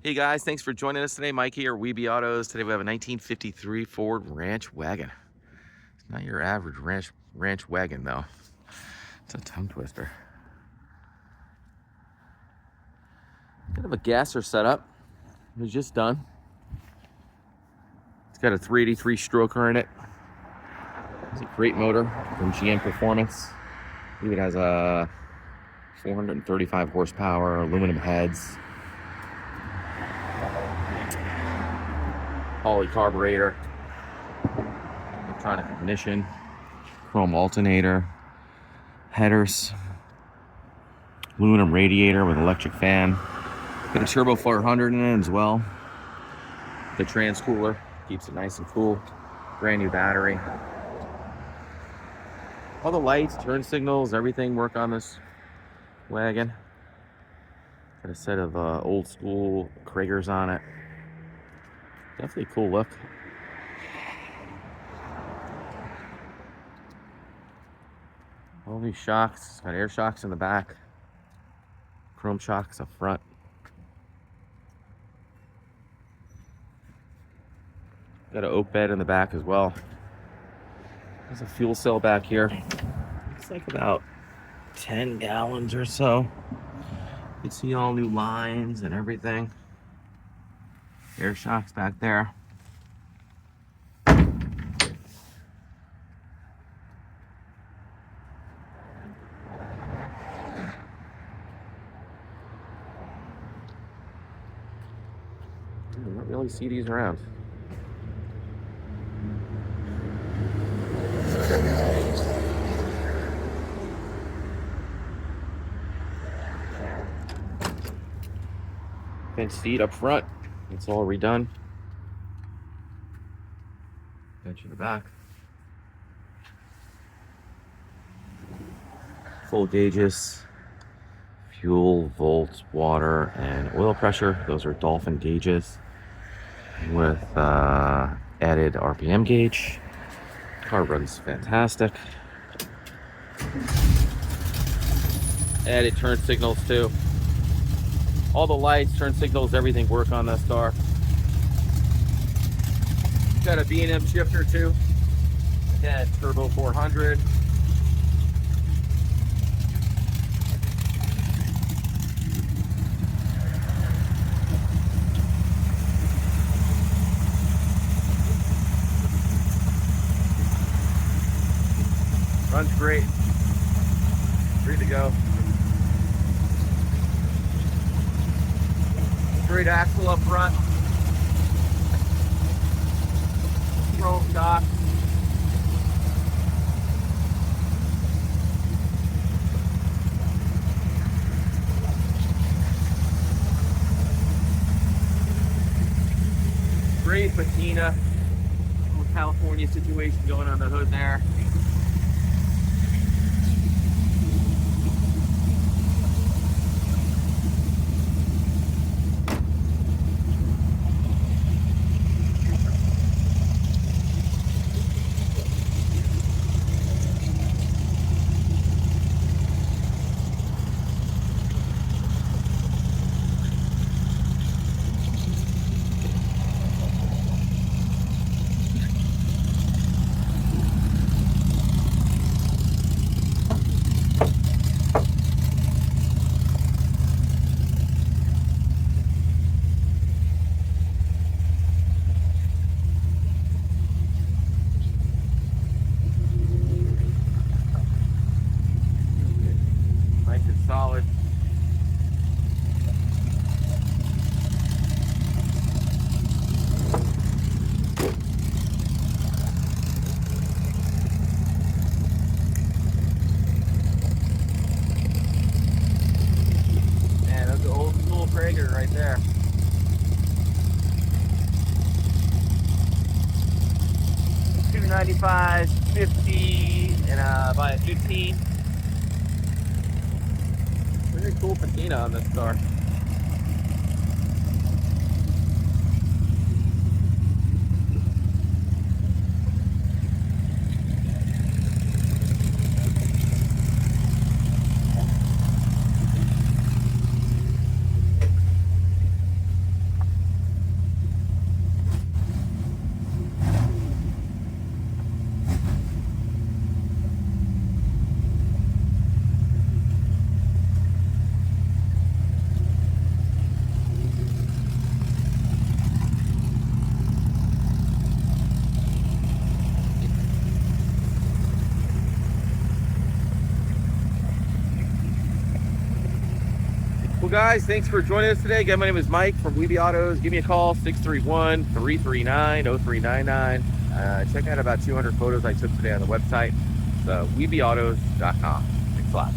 Hey guys, thanks for joining us today. Mike here, Weeby Autos. Today we have a 1953 Ford Ranch Wagon. It's not your average ranch wagon though. It's a tongue twister. Kind of a gasser setup. It was just done. It's got a 383 stroker in it. It's a great motor from GM Performance. I believe it has a 435 horsepower, aluminum heads. Holley Carburetor, electronic ignition, chrome alternator, headers, aluminum radiator with electric fan. Got a TH400 in it as well. The Transcooler keeps it nice and cool. Brand new battery. All the lights, turn signals, everything work on this wagon. Got a set of old school Cragers on it. Definitely a cool look. All these shocks, got air shocks in the back, chrome shocks up front. Got an oak bed in the back as well. There's a fuel cell back here. It's like about 10 gallons or so. You can see all new lines and everything. Air shocks back there. You don't really see these around. Bench seat up front. It's all redone. Bench in the back. Full gauges. Fuel, volts, water, and oil pressure. Those are Dolphin gauges with added RPM gauge. Car runs fantastic. Added turn signals too. All the lights, turn signals, everything work on this car. Got a B&M Shifter too. Again, turbo 400. Runs great. Ready to go. Great axle up front. Chrome shock. Great Patina. Little California situation going on the hood there. Solid. Man, that's the old school Crager right there. $295, $50, and buy a 15. Very cool patina on this car. guys, thanks for joining us today. Again, my name is Mike from Weeby Autos. Give me a call, 631-339-0399. Check out about 200 photos I took today on the website. So, weebyautos.com. Thanks a lot.